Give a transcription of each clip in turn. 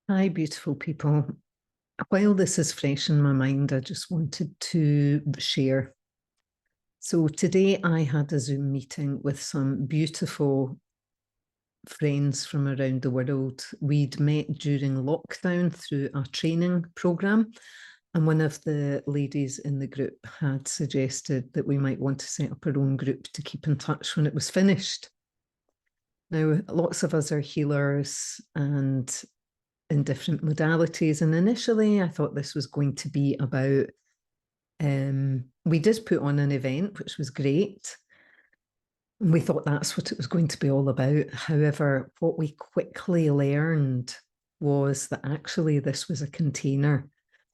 Hi, beautiful people. While this is fresh in my mind, I just wanted to share. So today I had a Zoom meeting with some beautiful friends from around the world. We'd met during lockdown through a training program, and one of the ladies in the group had suggested that we might want to set up our own group to keep in touch when it was finished. Now, lots of us are healers and in different modalities. And initially, I thought this was going to be about, we did put on an event, which was great. And we thought that's what it was going to be all about. However, what we quickly learned was that actually this was a container,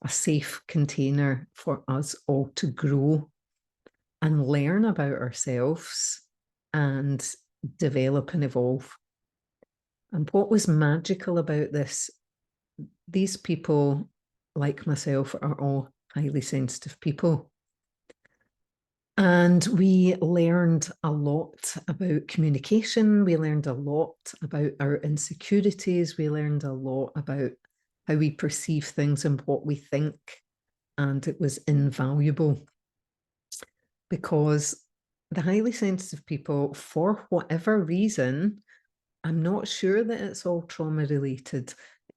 a safe container for us all to grow and learn about ourselves and develop and evolve. And what was magical about this, these people, like myself, are all highly sensitive people. And we learned a lot about communication. We learned a lot about our insecurities. We learned a lot about how we perceive things and what we think. And it was invaluable because the highly sensitive people, for whatever reason, I'm not sure that it's all trauma related.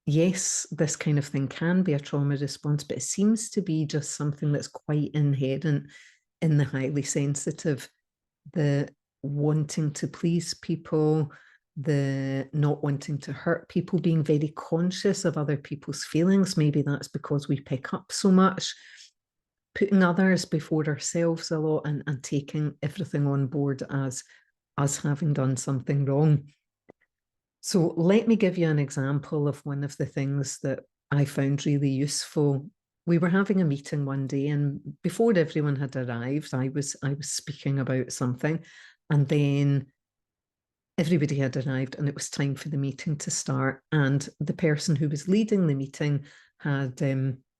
Yes, this kind of thing can be a trauma response, but it seems to be just something that's quite inherent in the highly sensitive. The wanting to please people, the not wanting to hurt people, being very conscious of other people's feelings. Maybe that's because we pick up so much, putting others before ourselves a lot, and taking everything on board as us having done something wrong. So let me give you an example of one of the things that I found really useful. We were having a meeting one day, and before everyone had arrived, I was speaking about something, and then everybody had arrived, and it was time for the meeting to start. And the person who was leading the meeting had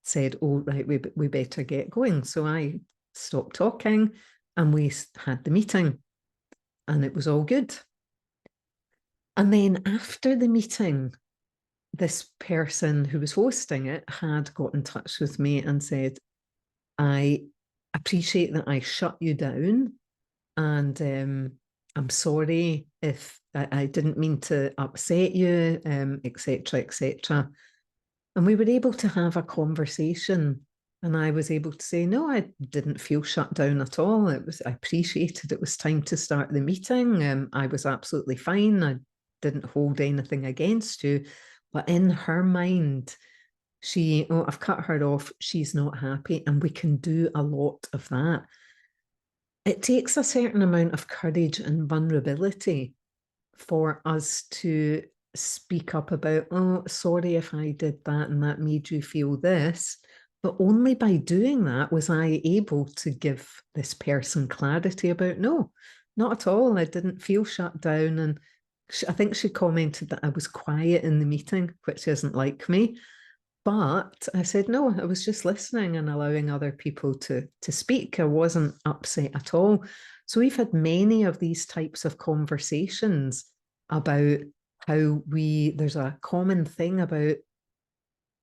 said, "Oh, right, we better get going." So I stopped talking, and we had the meeting, and it was all good. And then after the meeting, this person who was hosting it had got in touch with me and said, I appreciate that I shut you down, and I'm sorry if I didn't mean to upset you, etc., etc. And we were able to have a conversation. And I was able to say, no, I didn't feel shut down at all. I appreciated it was time to start the meeting. I was absolutely fine. I didn't hold anything against you. But in her mind, I've cut her off. She's not happy. And we can do a lot of that. It takes a certain amount of courage and vulnerability for us to speak up about, oh, sorry if I did that and that made you feel this. But only by doing that was I able to give this person clarity about, no, not at all. I didn't feel shut down. And I think she commented that I was quiet in the meeting, which isn't like me. But I said, no, I was just listening and allowing other people to speak. I wasn't upset at all. So we've had many of these types of conversations about how there's a common thing about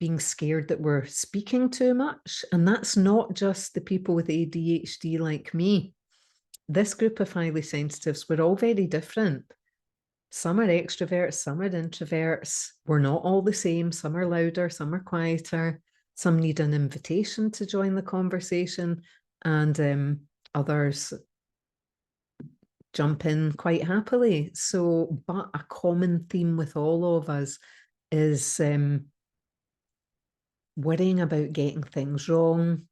being scared that we're speaking too much. And that's not just the people with ADHD like me. This group of highly sensitives, we're all very different. Some are extroverts, some are introverts. We're not all the same. Some are louder, some are quieter. Some need an invitation to join the conversation, and others jump in quite happily. So, but a common theme with all of us is worrying about getting things wrong,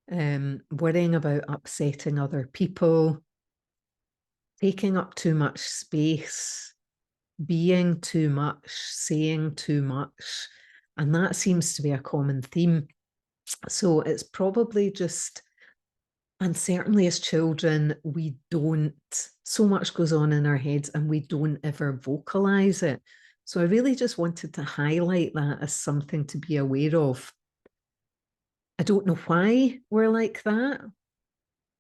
worrying about upsetting other people, taking up too much space, being too much, saying too much. And that seems to be a common theme. So it's probably just, and certainly as children, we don't, so much goes on in our heads and we don't ever vocalize it. So I really just wanted to highlight that as something to be aware of. I don't know why we're like that.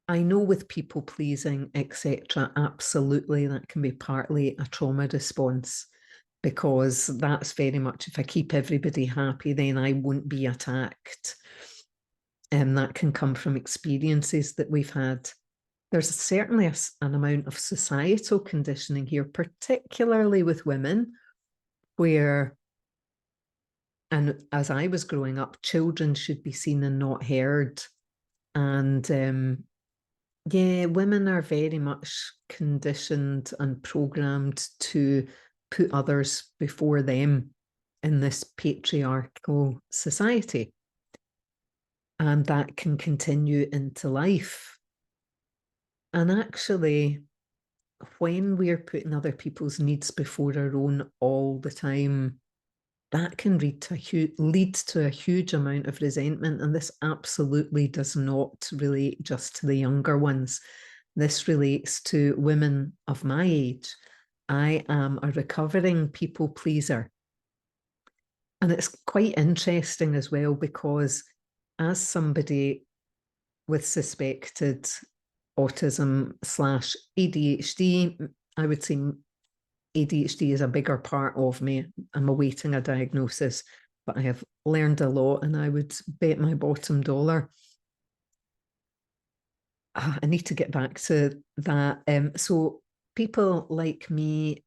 I know with people pleasing, etc., absolutely that can be partly a trauma response. because that's very much, if I keep everybody happy, then I won't be attacked. And that can come from experiences that we've had. There's certainly an amount of societal conditioning here, particularly with women, where, and as I was growing up, children should be seen and not heard. And yeah, women are very much conditioned and programmed to put others before them in this patriarchal society. And that can continue into life. And actually, when we're putting other people's needs before our own all the time, that can lead to a huge amount of resentment. And this absolutely does not relate just to the younger ones. This relates to women of my age. I am a recovering people pleaser. And it's quite interesting as well, because as somebody with suspected autism / ADHD, I would say ADHD is a bigger part of me. I'm awaiting a diagnosis, but I have learned a lot, and I would bet my bottom dollar. I need to get back to that. So people like me,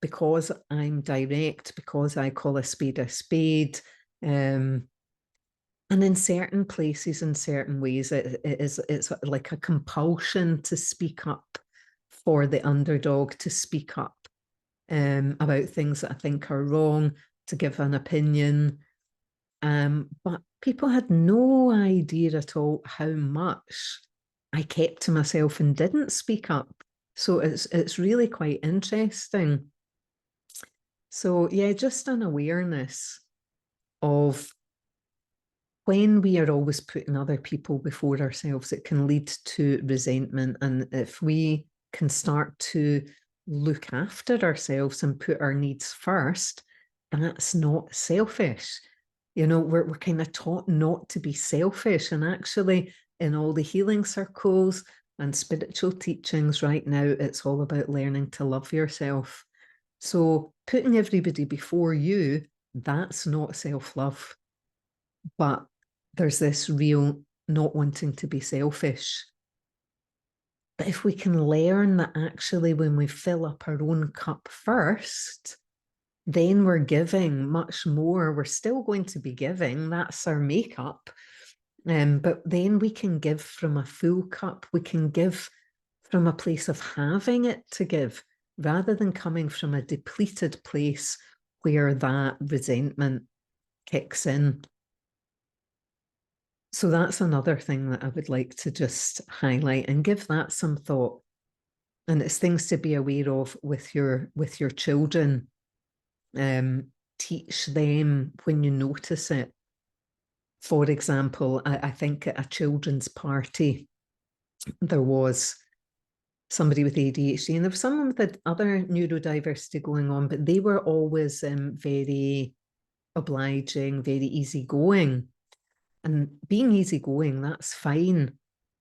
because I'm direct, because I call a spade, and in certain places, in certain ways, it's like a compulsion to speak up for the underdog, to speak up about things that I think are wrong, to give an opinion. But people had no idea at all how much I kept to myself and didn't speak up. So it's really quite interesting. So yeah, just an awareness of when we are always putting other people before ourselves, it can lead to resentment. And if we can start to look after ourselves and put our needs first, that's not selfish. You know, we're kind of taught not to be selfish. And actually, in all the healing circles and spiritual teachings right now, it's all about learning to love yourself. So putting everybody before you, that's not self-love. But there's this real not wanting to be selfish. But if we can learn that actually when we fill up our own cup first, then we're giving much more. We're still going to be giving. That's our makeup. But then we can give from a full cup. We can give from a place of having it to give, rather than coming from a depleted place where that resentment kicks in. So that's another thing that I would like to just highlight and give that some thought. And it's things to be aware of with your children. Teach them when you notice it. For example, I think at a children's party, there was somebody with ADHD, and there was someone with other neurodiversity going on, but they were always very obliging, very easygoing. And being easygoing, that's fine.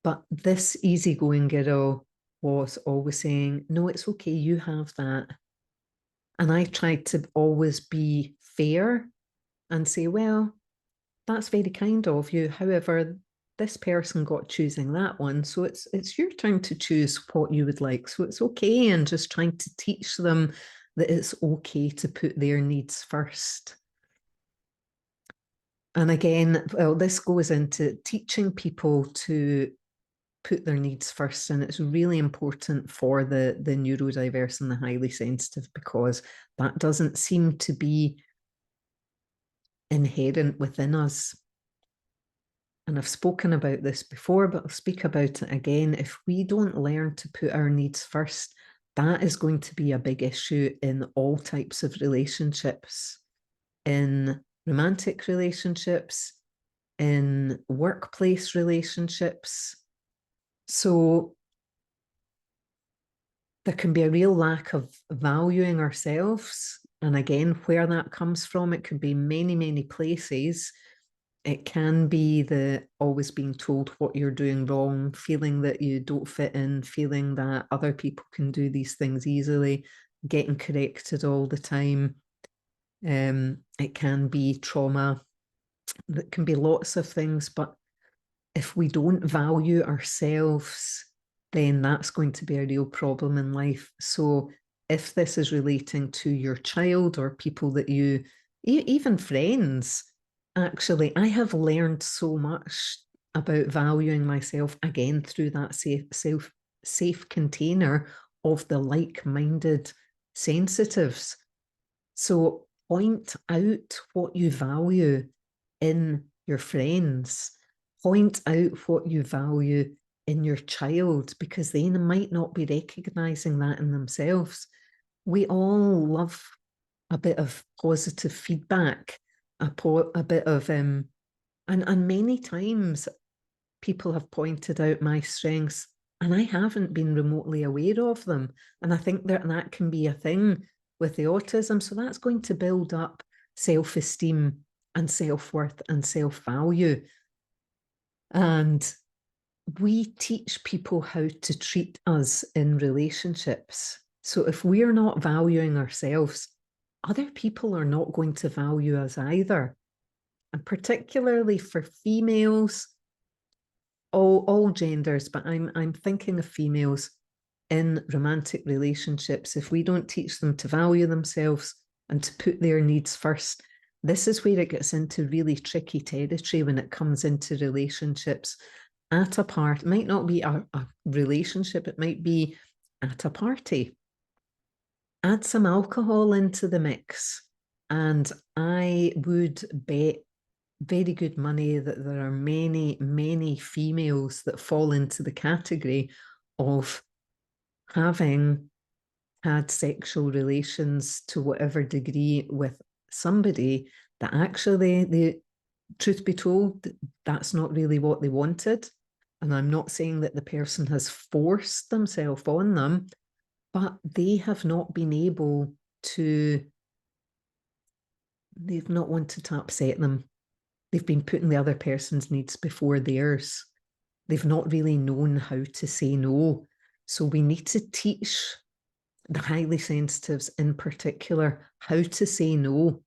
But this easygoing girl was always saying, no, it's okay, you have that. And I tried to always be fair and say, well, that's very kind of you. However, this person got choosing that one. So it's your turn to choose what you would like. So it's okay. And just trying to teach them that it's okay to put their needs first. And again, well, this goes into teaching people to put their needs first. And it's really important for the neurodiverse and the highly sensitive, because that doesn't seem to be inherent within us. And I've spoken about this before, but I'll speak about it again. If we don't learn to put our needs first, that is going to be a big issue in all types of relationships, in romantic relationships, in workplace relationships. So there can be a real lack of valuing ourselves. And again, where that comes from, it could be many, many places. It can be the always being told what you're doing wrong, feeling that you don't fit in, feeling that other people can do these things easily. getting corrected all the time. It can be trauma. That can be lots of things, but if we don't value ourselves, then that's going to be a real problem in life. So if this is relating to your child or people that you, even friends, actually, I have learned so much about valuing myself again through that safe container of the like-minded sensitives. So point out what you value in your friends, point out what you value in your child, because they might not be recognizing that in themselves. We all love a bit of positive feedback, a bit of, and many times people have pointed out my strengths and I haven't been remotely aware of them. And I think that can be a thing with the autism. So that's going to build up self-esteem and self-worth and self-value. And we teach people how to treat us in relationships. So if we're not valuing ourselves, other people are not going to value us either. And particularly for females, all genders, but I'm thinking of females in romantic relationships. If we don't teach them to value themselves and to put their needs first, this is where it gets into really tricky territory when it comes into relationships at a party. It might not be a relationship, it might be at a party. Add some alcohol into the mix, and I would bet very good money that there are many females that fall into the category of having had sexual relations to whatever degree with somebody that actually, the truth be told, that's not really what they wanted. And I'm not saying that the person has forced themselves on them, but they have not been able to, they've not wanted to upset them. They've been putting the other person's needs before theirs. They've not really known how to say no. So we need to teach the highly sensitives in particular how to say no.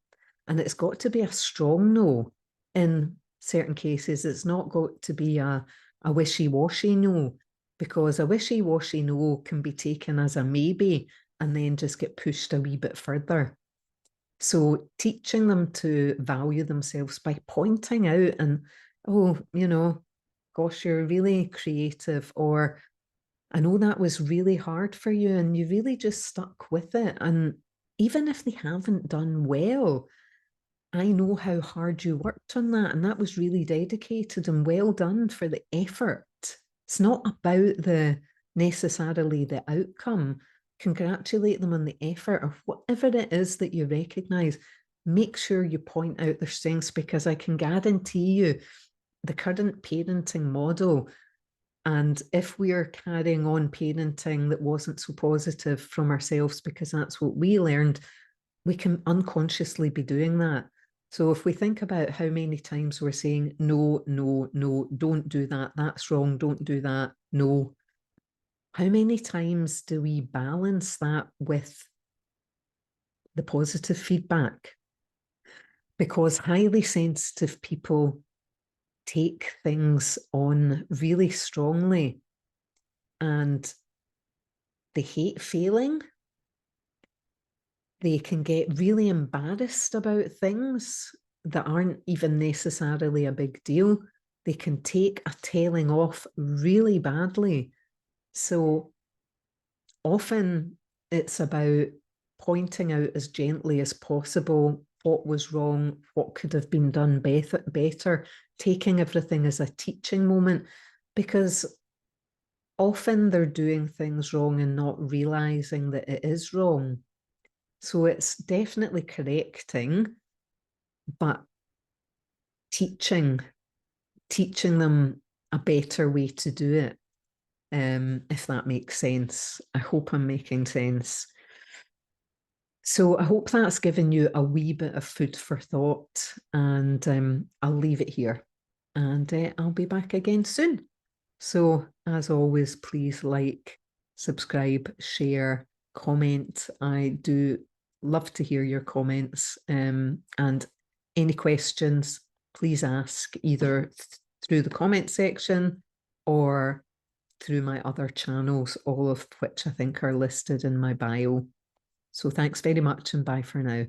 And it's got to be a strong no in certain cases. It's not got to be a wishy-washy no, because a wishy-washy no can be taken as a maybe and then just get pushed a wee bit further. So teaching them to value themselves by pointing out and, oh, gosh, you're really creative, or I know that was really hard for you and you really just stuck with it. And even if they haven't done well, I know how hard you worked on that. And that was really dedicated and well done for the effort. It's not about necessarily the outcome. Congratulate them on the effort, or whatever it is that you recognize. Make sure you point out their strengths, because I can guarantee you the current parenting model, and if we are carrying on parenting that wasn't so positive from ourselves because that's what we learned, we can unconsciously be doing that. So if we think about how many times we're saying, no, no, no, don't do that, that's wrong, don't do that, no. How many times do we balance that with the positive feedback? Because highly sensitive people take things on really strongly and they hate failing. They can get really embarrassed about things that aren't even necessarily a big deal. They can take a telling off really badly. So often it's about pointing out as gently as possible what was wrong, what could have been done better, taking everything as a teaching moment, because often they're doing things wrong and not realizing that it is wrong. So it's definitely correcting, but teaching them a better way to do it, if that makes sense. I hope I'm making sense. So I hope that's given you a wee bit of food for thought, and I'll leave it here, and I'll be back again soon. So as always, please like, subscribe, share, comment. I do love to hear your comments, and any questions, please ask either through the comment section or through my other channels, all of which I think are listed in my bio. So thanks very much and bye for now.